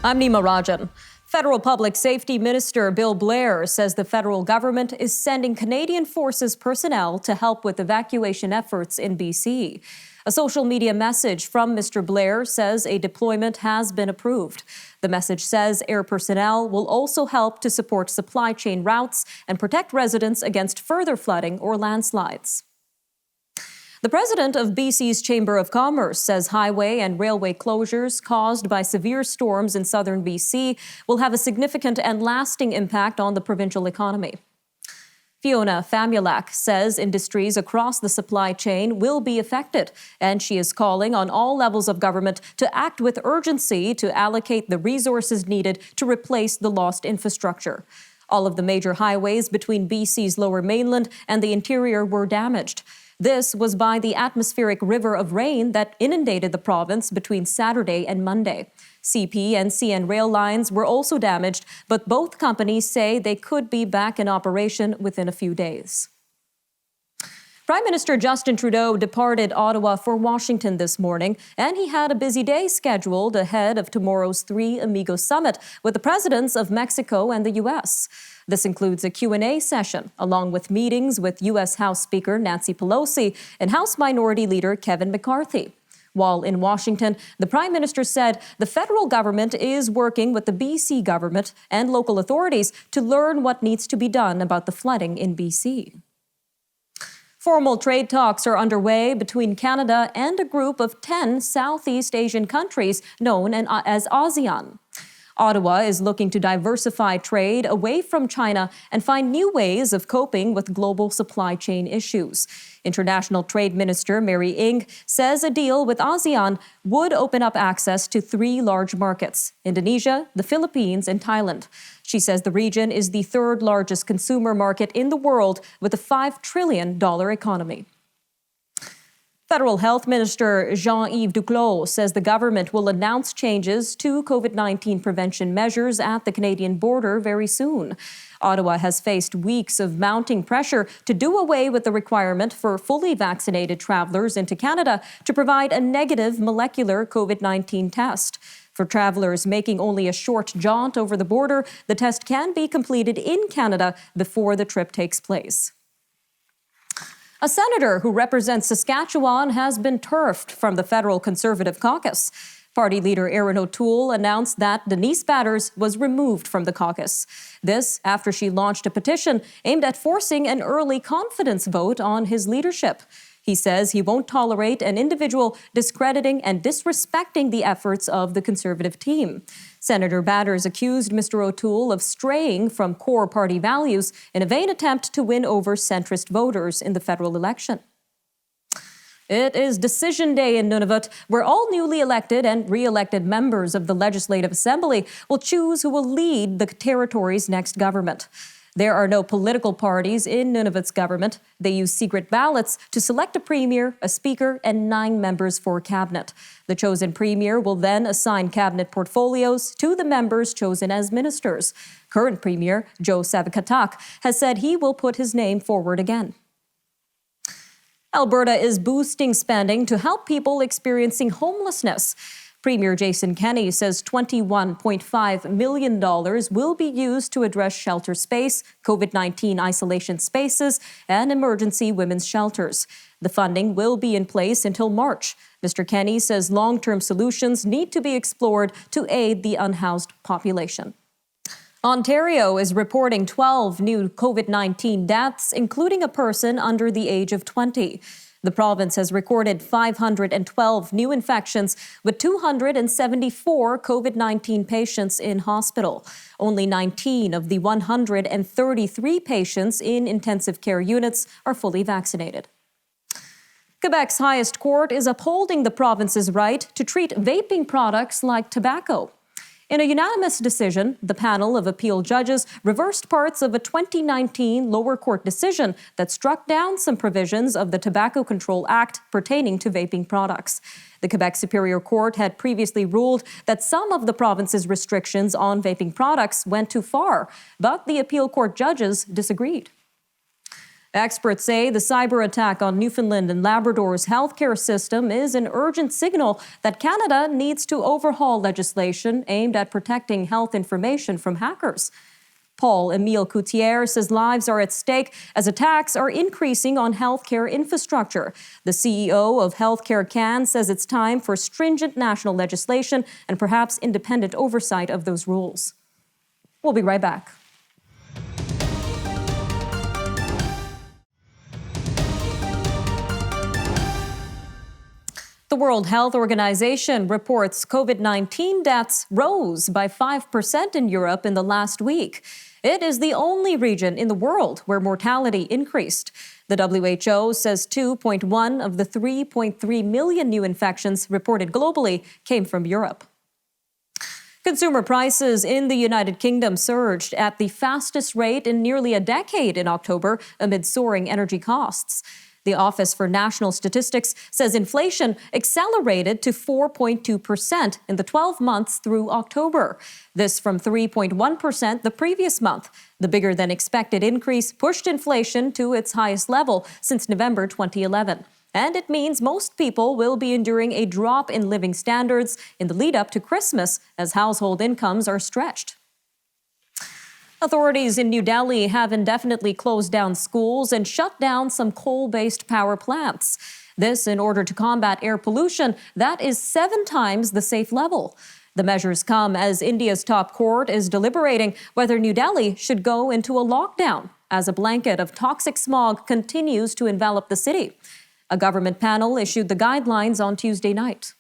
I'm Nima Rajan. Federal Public Safety Minister Bill Blair says the federal government is sending Canadian Forces personnel to help with evacuation efforts in BC. A social media message from Mr. Blair says a deployment has been approved. The message says air personnel will also help to support supply chain routes and protect residents against further flooding or landslides. The president of BC's Chamber of Commerce says highway and railway closures caused by severe storms in southern BC will have a significant and lasting impact on the provincial economy. Fiona Famulak says industries across the supply chain will be affected, and she is calling on all levels of government to act with urgency to allocate the resources needed to replace the lost infrastructure. All of the major highways between BC's lower mainland and the interior were damaged. This was by the atmospheric river of rain that inundated the province between Saturday and Monday. CP and CN rail lines were also damaged, but both companies say they could be back in operation within a few days. Prime Minister Justin Trudeau departed Ottawa for Washington this morning, and he had a busy day scheduled ahead of tomorrow's Three Amigos Summit with the presidents of Mexico and the U.S. This includes a Q&A session, along with meetings with U.S. House Speaker Nancy Pelosi and House Minority Leader Kevin McCarthy. While in Washington, the Prime Minister said the federal government is working with the BC government and local authorities to learn what needs to be done about the flooding in BC. Formal trade talks are underway between Canada and a group of 10 Southeast Asian countries known as ASEAN. Ottawa is looking to diversify trade away from China and find new ways of coping with global supply chain issues. International Trade Minister Mary Ng says a deal with ASEAN would open up access to 3 large markets: Indonesia, the Philippines, and Thailand. She says the region is the 3rd largest consumer market in the world with a $5 trillion economy. Federal Health Minister Jean-Yves Duclos says the government will announce changes to COVID-19 prevention measures at the Canadian border very soon. Ottawa has faced weeks of mounting pressure to do away with the requirement for fully vaccinated travelers into Canada to provide a negative molecular COVID-19 test. For travelers making only a short jaunt over the border, the test can be completed in Canada before the trip takes place. A senator who represents Saskatchewan has been turfed from the federal Conservative caucus. Party leader Erin O'Toole announced that Denise Batters was removed from the caucus. This after she launched a petition aimed at forcing an early confidence vote on his leadership. He says he won't tolerate an individual discrediting and disrespecting the efforts of the Conservative team. Senator Batters accused Mr. O'Toole of straying from core party values in a vain attempt to win over centrist voters in the federal election. It is Decision Day in Nunavut, where all newly elected and re-elected members of the Legislative Assembly will choose who will lead the territory's next government. There are no political parties in Nunavut's government. They use secret ballots to select a premier, a speaker, and 9 members for cabinet. The chosen premier will then assign cabinet portfolios to the members chosen as ministers. Current Premier Joe Savikatak has said he will put his name forward again. Alberta is boosting spending to help people experiencing homelessness. Premier Jason Kenney says $21.5 million will be used to address shelter space, COVID-19 isolation spaces, and emergency women's shelters. The funding will be in place until March. Mr. Kenney says long-term solutions need to be explored to aid the unhoused population. Ontario is reporting 12 new COVID-19 deaths, including a person under the age of 20. The province has recorded 512 new infections with 274 COVID-19 patients in hospital. Only 19 of the 133 patients in intensive care units are fully vaccinated. Quebec's highest court is upholding the province's right to treat vaping products like tobacco. In a unanimous decision, the panel of appeal judges reversed parts of a 2019 lower court decision that struck down some provisions of the Tobacco Control Act pertaining to vaping products. The Quebec Superior Court had previously ruled that some of the province's restrictions on vaping products went too far, but the appeal court judges disagreed. Experts say the cyber attack on Newfoundland and Labrador's healthcare system is an urgent signal that Canada needs to overhaul legislation aimed at protecting health information from hackers. Paul-Émile Coutier says lives are at stake as attacks are increasing on healthcare infrastructure. The CEO of Healthcare Can says it's time for stringent national legislation and perhaps independent oversight of those rules. We'll be right back. The World Health Organization reports COVID-19 deaths rose by 5% in Europe in the last week. It is the only region in the world where mortality increased. The WHO says 2.1 of the 3.3 million new infections reported globally came from Europe. Consumer prices in the United Kingdom surged at the fastest rate in nearly a decade in October amid soaring energy costs. The Office for National Statistics says inflation accelerated to 4.2% in the 12 months through October. This from 3.1% the previous month. The bigger-than-expected increase pushed inflation to its highest level since November 2011. And it means most people will be enduring a drop in living standards in the lead-up to Christmas as household incomes are stretched. Authorities in New Delhi have indefinitely closed down schools and shut down some coal-based power plants. This in order to combat air pollution that is 7 times the safe level. The measures come as India's top court is deliberating whether New Delhi should go into a lockdown as a blanket of toxic smog continues to envelop the city. A government panel issued the guidelines on Tuesday night.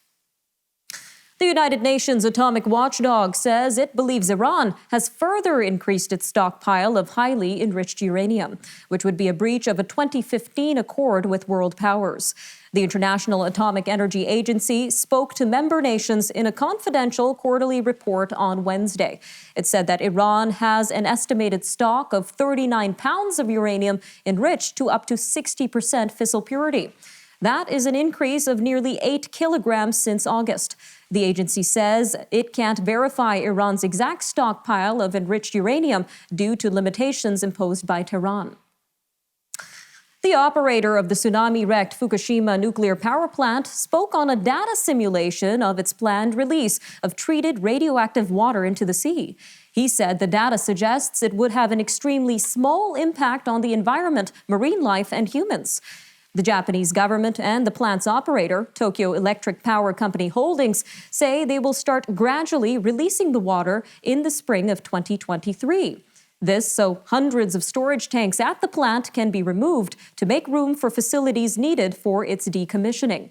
The United Nations Atomic Watchdog says it believes Iran has further increased its stockpile of highly enriched uranium, which would be a breach of a 2015 accord with world powers. The International Atomic Energy Agency spoke to member nations in a confidential quarterly report on Wednesday. It said that Iran has an estimated stock of 39 pounds of uranium enriched to up to 60% fissile purity. That is an increase of nearly 8 kilograms since August. The agency says it can't verify Iran's exact stockpile of enriched uranium due to limitations imposed by Tehran. The operator of the tsunami-wrecked Fukushima nuclear power plant spoke on a data simulation of its planned release of treated radioactive water into the sea. He said the data suggests it would have an extremely small impact on the environment, marine life, and humans. The Japanese government and the plant's operator, Tokyo Electric Power Company Holdings, say they will start gradually releasing the water in the spring of 2023. This so hundreds of storage tanks at the plant can be removed to make room for facilities needed for its decommissioning.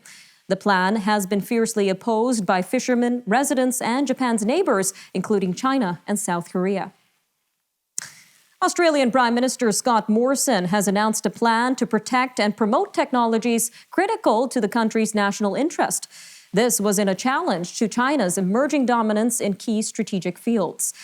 The plan has been fiercely opposed by fishermen, residents, and Japan's neighbors, including China and South Korea. Australian Prime Minister Scott Morrison has announced a plan to protect and promote technologies critical to the country's national interest. This was in a challenge to China's emerging dominance in key strategic fields.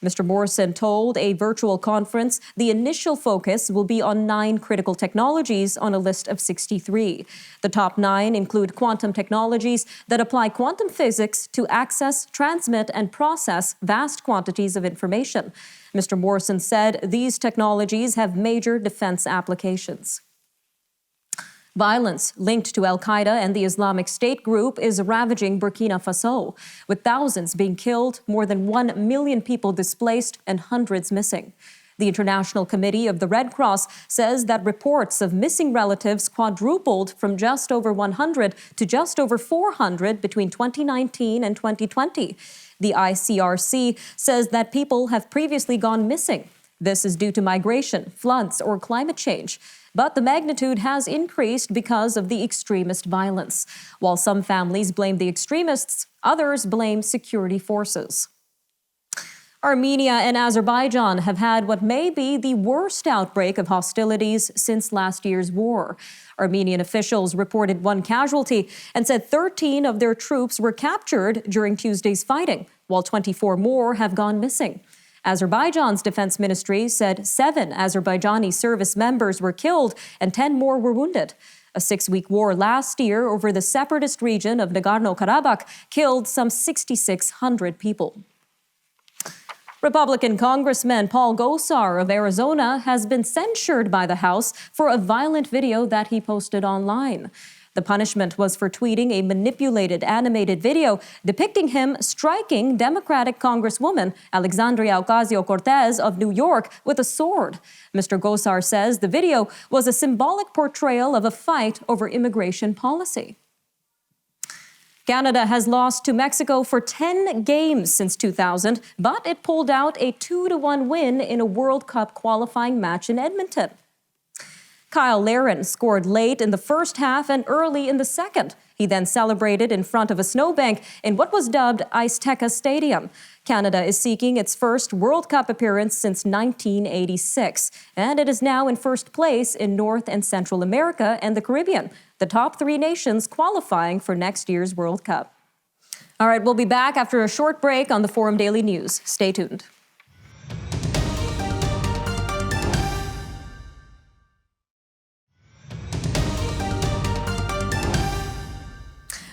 Mr. Morrison told a virtual conference the initial focus will be on 9 critical technologies on a list of 63. The top 9 include quantum technologies that apply quantum physics to access, transmit, and process vast quantities of information. Mr. Morrison said these technologies have major defense applications. Violence linked to al-Qaeda and the Islamic State group is ravaging Burkina Faso, with thousands being killed, more than 1 million people displaced, and hundreds missing. The International Committee of the Red Cross says that reports of missing relatives quadrupled from just over 100 to just over 400 between 2019 and 2020. The ICRC says that people have previously gone missing. This is due to migration, floods, or climate change. But the magnitude has increased because of the extremist violence. While some families blame the extremists, others blame security forces. Armenia and Azerbaijan have had what may be the worst outbreak of hostilities since last year's war. Armenian officials reported 1 casualty and said 13 of their troops were captured during Tuesday's fighting, while 24 more have gone missing. Azerbaijan's defense ministry said 7 Azerbaijani service members were killed and 10 more were wounded. A 6-week war last year over the separatist region of Nagorno-Karabakh killed some 6,600 people. Republican Congressman Paul Gosar of Arizona has been censured by the House for a violent video that he posted online. The punishment was for tweeting a manipulated animated video depicting him striking Democratic Congresswoman Alexandria Ocasio-Cortez of New York with a sword. Mr. Gosar says the video was a symbolic portrayal of a fight over immigration policy. Canada has lost to Mexico for 10 games since 2000, but it pulled out a 2-1 win in a World Cup qualifying match in Edmonton. Kyle Larin scored late in the first half and early in the second. He then celebrated in front of a snowbank in what was dubbed Azteca Stadium. Canada is seeking its first World Cup appearance since 1986, and it is now in first place in North and Central America and the Caribbean, the top 3 nations qualifying for next year's World Cup. All right, we'll be back after a short break on the Forum Daily News. Stay tuned.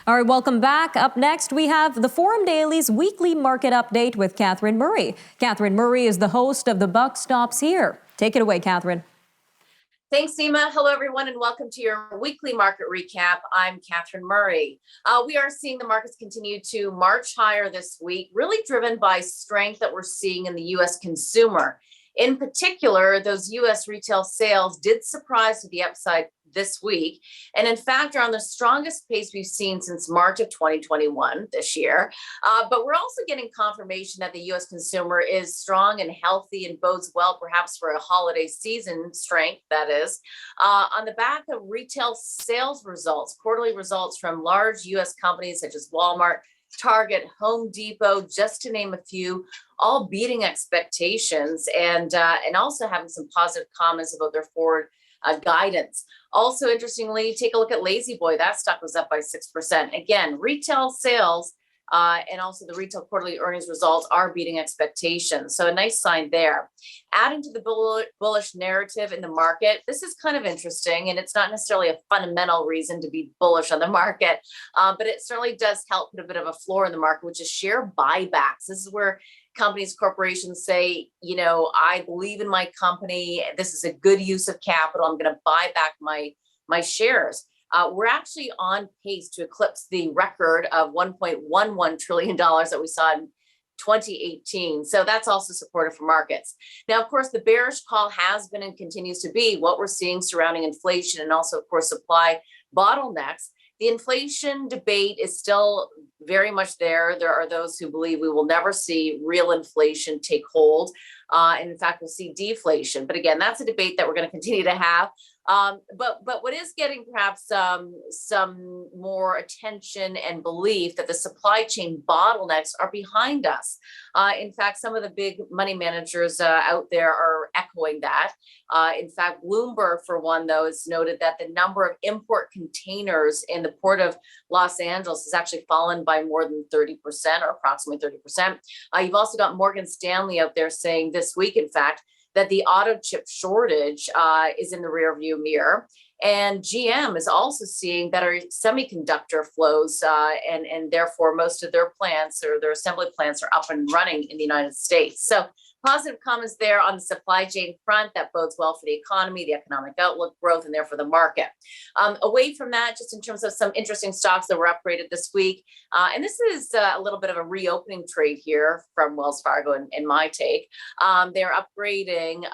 All right, welcome back. Up next, we have the Forum Daily's weekly market update with Catherine Murray. Catherine Murray is the host of The Buck Stops Here. Take it away, Catherine. Thanks, Seema. Hello, everyone, and welcome to your weekly market recap. I'm Catherine Murray. We are seeing the markets continue to march higher this week, really driven by strength that we're seeing in the U.S. consumer. In particular, those U.S. retail sales did surprise to the upside this week, and in fact are on the strongest pace we've seen since March of 2021 this year. But we're also getting confirmation that the U.S. consumer is strong and healthy and bodes well perhaps for a holiday season strength, that is, on the back of retail sales results, quarterly results from large U.S. companies such as Walmart, Target, Home Depot, just to name a few, all beating expectations and also having some positive comments about their forward guidance. Also, interestingly, take a look at Lazy Boy. That stock was up by 6%. Again, retail sales and also the retail quarterly earnings results are beating expectations. So a nice sign there. Adding to the bullish narrative in the market, this is kind of interesting, and it's not necessarily a fundamental reason to be bullish on the market, but it certainly does help put a bit of a floor in the market, which is share buybacks. This is where companies, corporations say, you know, I believe in my company. This is a good use of capital. I'm going to buy back my shares. We're actually on pace to eclipse the record of $1.11 trillion that we saw in 2018. So that's also supportive for markets. Now, of course, the bearish call has been and continues to be what we're seeing surrounding inflation and also, of course, supply bottlenecks. The inflation debate is still very much there. There are those who believe we will never see real inflation take hold. And in fact, we'll see deflation. But again, that's a debate that we're going to continue to have. But what is getting perhaps some more attention and belief that the supply chain bottlenecks are behind us. In fact, some of the big money managers out there are echoing that. In fact, Bloomberg, for one, though, has noted that the number of import containers in the port of Los Angeles has actually fallen by more than 30% or approximately 30%. You've also got Morgan Stanley out there saying this week, in fact, that the auto chip shortage is in the rearview mirror. And GM is also seeing better semiconductor flows, and therefore most of their plants or their assembly plants are up and running in the United States. So positive comments there on the supply chain front that bodes well for the economy, the economic outlook, growth, and therefore the market. Away from that, just in terms of some interesting stocks that were upgraded this week, and this is a little bit of a reopening trade here from Wells Fargo in my take. They're upgrading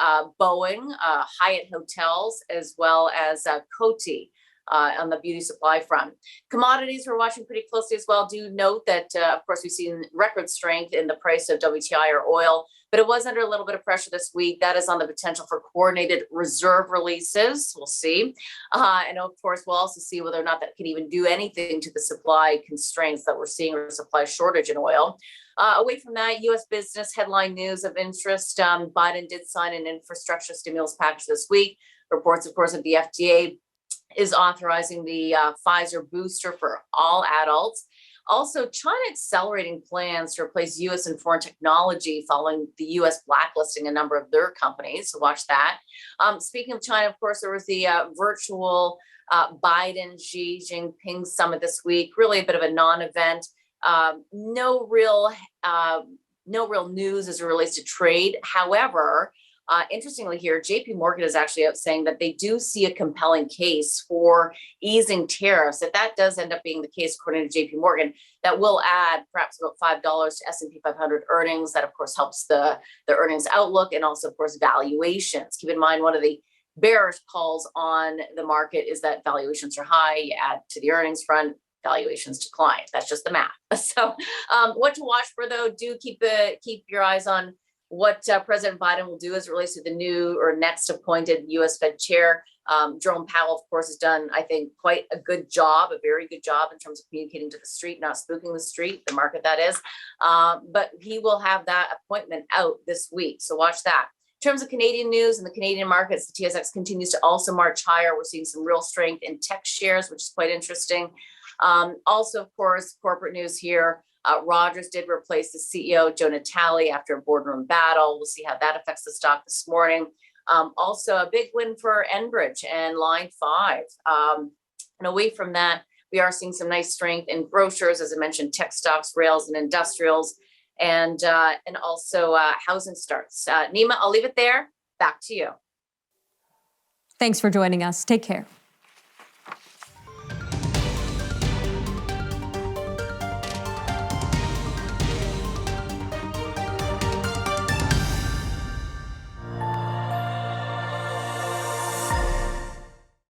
Boeing, Hyatt Hotels, as well as Coty. On the beauty supply front. Commodities we're watching pretty closely as well. Do note that, of course, we've seen record strength in the price of WTI or oil, but it was under a little bit of pressure this week. That is on the potential for coordinated reserve releases. We'll see. And of course, we'll also see whether or not that can even do anything to the supply constraints that we're seeing or supply shortage in oil. Away from that, U.S. business headline news of interest. Biden did sign an infrastructure stimulus package this week. Reports, of course, of the FDA is authorizing the Pfizer booster for all adults. Also, China accelerating plans to replace U.S. and foreign technology following the U.S. blacklisting a number of their companies. So watch that. Speaking of China, of course, there was the virtual Biden-Xi Jinping summit this week. Really a bit of a non-event. No real no real news as it relates to trade. However, interestingly here, JP Morgan is actually out saying that they do see a compelling case for easing tariffs. If that does end up being the case, according to JP Morgan, that will add perhaps about $5 to S&P 500 earnings. That, of course, helps the earnings outlook and also, of course, valuations. Keep in mind, one of the bearish calls on the market is that valuations are high. You add to the earnings front, valuations decline. That's just the math. So what to watch for, though, do keep your eyes on what President Biden will do as it relates to the new or next appointed U.S. Fed chair. Jerome Powell, of course, has done, I think, quite a good job, a very good job in terms of communicating to the street, not spooking the street, the market that is. But he will have that appointment out this week. So watch that. In terms of Canadian news and the Canadian markets, the TSX continues to also march higher. We're seeing some real strength in tech shares, which is quite interesting. Also, of course, corporate news here. Rogers did replace the CEO, Joe Natale, after a boardroom battle. We'll see how that affects the stock this morning. Also, a big win for Enbridge and Line 5. And away from that, we are seeing some nice strength in grocers, as I mentioned, tech stocks, rails, and industrials, and also housing starts. Nima, I'll leave it there. Back to you. Thanks for joining us. Take care.